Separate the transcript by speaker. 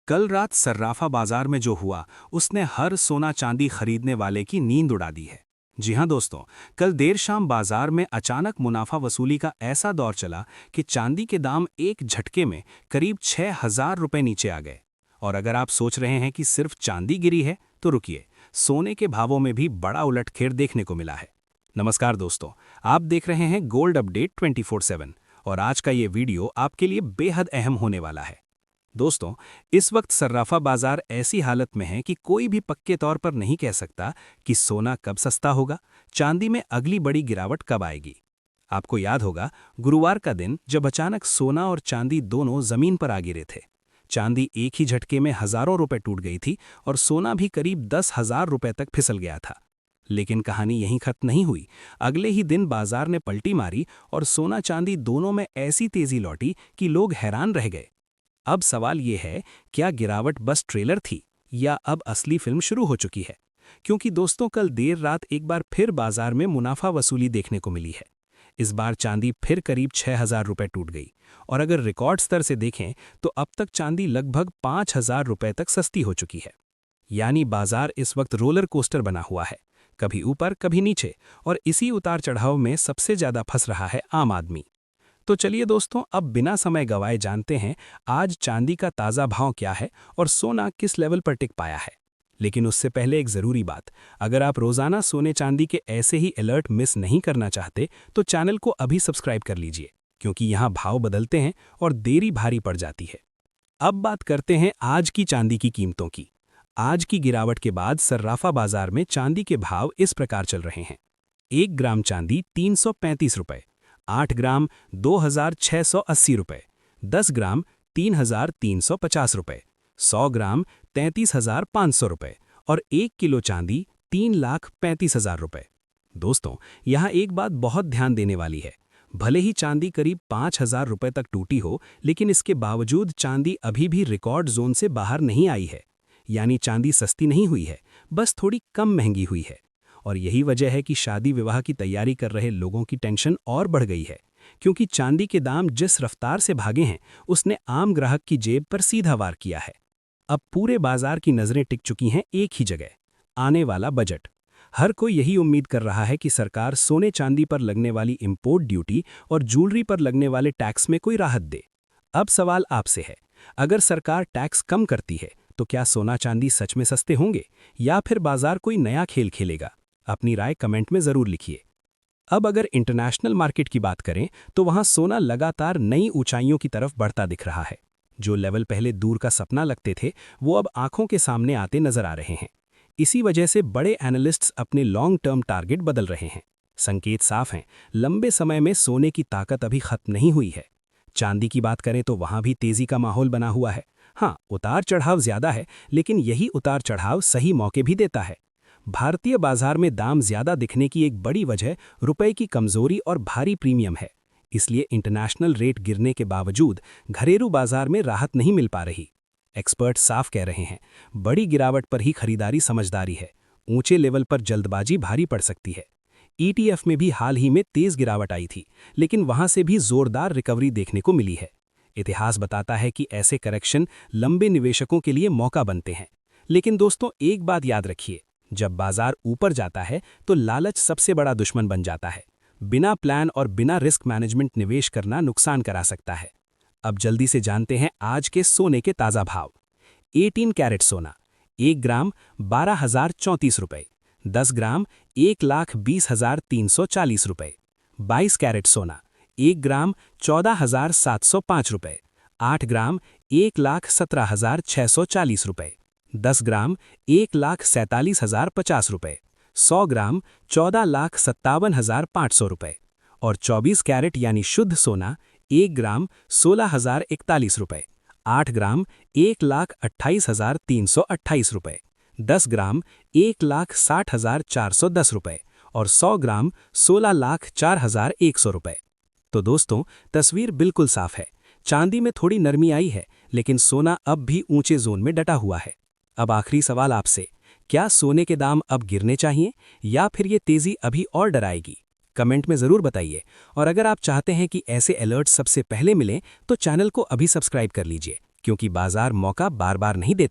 Speaker 1: कल रात सर्राफा बाजार में जो हुआ उसने हर सोना चांदी खरीदने वाले की नींद उड़ा दी है। जी हां दोस्तों, कल देर शाम बाजार में अचानक मुनाफा वसूली का ऐसा दौर चला कि चांदी के दाम एक झटके में करीब 6,000 रुपए नीचे आ गए। और अगर आप सोच रहे हैं कि सिर्फ चांदी गिरी है तो रुकिए, सोने के भावों में भी बड़ा उलटफेर देखने को मिला है। नमस्कार दोस्तों, आप देख रहे हैं गोल्ड अपडेट 24/7 और आज का ये वीडियो आपके लिए बेहद अहम होने वाला है। दोस्तों, इस वक्त सर्राफा बाजार ऐसी हालत में है कि कोई भी पक्के तौर पर नहीं कह सकता कि सोना कब सस्ता होगा, चांदी में अगली बड़ी गिरावट कब आएगी। आपको याद होगा, गुरुवार का दिन जब अचानक सोना और चांदी दोनों जमीन पर आ गिरे थे। चांदी एक ही झटके में हजारों रुपए टूट गई थी और सोना भी करीब 10,000 रुपए तक फिसल गया था। लेकिन कहानी यहीं खत्म नहीं हुई। अगले ही दिन बाजार ने पलटी मारी और सोना चांदी दोनों में ऐसी तेजी लौटी कि लोग हैरान रह गए। अब सवाल ये है, क्या गिरावट बस ट्रेलर थी या अब असली फिल्म शुरू हो चुकी है? क्योंकि दोस्तों, कल देर रात एक बार फिर बाजार में मुनाफा वसूली देखने को मिली है। इस बार चांदी फिर करीब 6,000 रुपए टूट गई और अगर रिकॉर्ड स्तर से देखें तो अब तक चांदी लगभग 5,000 रुपए तक सस्ती हो चुकी है। यानी बाजार इस वक्त रोलर कोस्टर बना हुआ है, कभी ऊपर कभी नीचे, और इसी उतार चढ़ाव में सबसे ज्यादा फंस रहा है आम आदमी। तो चलिए दोस्तों, अब बिना समय गवाए जानते हैं आज चांदी का ताज़ा भाव क्या है और सोना किस लेवल पर टिक पाया है। लेकिन उससे पहले एक ज़रूरी बात, अगर आप रोज़ाना सोने चांदी के ऐसे ही अलर्ट मिस नहीं करना चाहते तो चैनल को अभी सब्सक्राइब कर लीजिए, क्योंकि यहाँ भाव बदलते हैं और देरी भारी पड़ जाती है। अब बात करते हैं आज की चांदी की कीमतों की। आज की गिरावट के बाद सर्राफा बाजार में चांदी के भाव इस प्रकार चल रहे हैं। 1 ग्राम चांदी 335 रुपये, 8 ग्राम 2,680 रुपये, 10 ग्राम 3,350 रुपये, 100 ग्राम 33,500 रुपये और 1 किलो चांदी 3,35,000 रुपये। दोस्तों, यहाँ एक बात बहुत ध्यान देने वाली है। भले ही चांदी करीब 5,000 रुपये तक टूटी हो, लेकिन इसके बावजूद चांदी अभी भी रिकॉर्ड जोन से बाहर नहीं आई है। यानी चांदी सस्ती नहीं हुई है, बस थोड़ी कम महंगी हुई है। और यही वजह है कि शादी विवाह की तैयारी कर रहे लोगों की टेंशन और बढ़ गई है, क्योंकि चांदी के दाम जिस रफ्तार से भागे हैं उसने आम ग्राहक की जेब पर सीधा वार किया है। अब पूरे बाजार की नज़रें टिक चुकी हैं एक ही जगह, आने वाला बजट। हर कोई यही उम्मीद कर रहा है कि सरकार सोने चांदी पर लगने वाली इंपोर्ट ड्यूटी और ज्वेलरी पर लगने वाले टैक्स में कोई राहत दे। अब सवाल आपसे है, अगर सरकार टैक्स कम करती है तो क्या सोना चांदी सच में सस्ते होंगे या फिर बाजार कोई नया खेल खेलेगा? अपनी राय कमेंट में ज़रूर लिखिए। अब अगर इंटरनेशनल मार्केट की बात करें तो वहां सोना लगातार नई ऊंचाइयों की तरफ बढ़ता दिख रहा है। जो लेवल पहले दूर का सपना लगते थे वो अब आंखों के सामने आते नजर आ रहे हैं। इसी वजह से बड़े एनालिस्ट्स अपने लॉन्ग टर्म टारगेट बदल रहे हैं। संकेत साफ हैं, लंबे समय में सोने की ताकत अभी खत्म नहीं हुई है। चांदी की बात करें तो वहां भी तेजी का माहौल बना हुआ है। हाँ, उतार चढ़ाव ज्यादा है, लेकिन यही उतार चढ़ाव सही मौके भी देता है। भारतीय बाजार में दाम ज्यादा दिखने की एक बड़ी वजह रुपए की कमजोरी और भारी प्रीमियम है। इसलिए इंटरनेशनल रेट गिरने के बावजूद घरेलू बाजार में राहत नहीं मिल पा रही। एक्सपर्ट साफ कह रहे हैं, बड़ी गिरावट पर ही खरीदारी समझदारी है, ऊंचे लेवल पर जल्दबाजी भारी पड़ सकती है। ईटीएफ में भी हाल ही में तेज गिरावट आई थी, लेकिन वहां से भी जोरदार रिकवरी देखने को मिली है। इतिहास बताता है कि ऐसे करेक्शन लंबे निवेशकों के लिए मौका बनते हैं। लेकिन दोस्तों, एक बात याद रखिए, जब बाजार ऊपर जाता है तो लालच सबसे बड़ा दुश्मन बन जाता है। बिना प्लान और बिना रिस्क मैनेजमेंट निवेश करना नुकसान करा सकता है। अब जल्दी से जानते हैं आज के सोने के ताज़ा भाव। 18 कैरेट सोना 1 ग्राम 12,034 रुपये, 10 ग्राम 1,20,340 रुपये, 22 कैरेट सोना 1 ग्राम 14,705 रुपये, 8 ग्राम 1,17,640 रुपये, 10 ग्राम 1,47,050 रुपये, 100 ग्राम 14,57,500 रुपये और 24 कैरेट यानी शुद्ध सोना 1 ग्राम 16,041 रुपये, 8 ग्राम 1,28,328 रुपये, 10 ग्राम 1,60,410 रुपये और 100 ग्राम 16,04,100 रुपये। तो दोस्तों, तस्वीर बिल्कुल साफ है। चांदी में थोड़ी नरमी आई है, लेकिन सोना अब भी ऊंचे जोन में डटा हुआ है। अब आखिरी सवाल आपसे, क्या सोने के दाम अब गिरने चाहिए या फिर ये तेजी अभी और डराएगी? कमेंट में ज़रूर बताइए। और अगर आप चाहते हैं कि ऐसे अलर्ट सबसे पहले मिलें तो चैनल को अभी सब्सक्राइब कर लीजिए, क्योंकि बाजार मौका बार बार नहीं देता।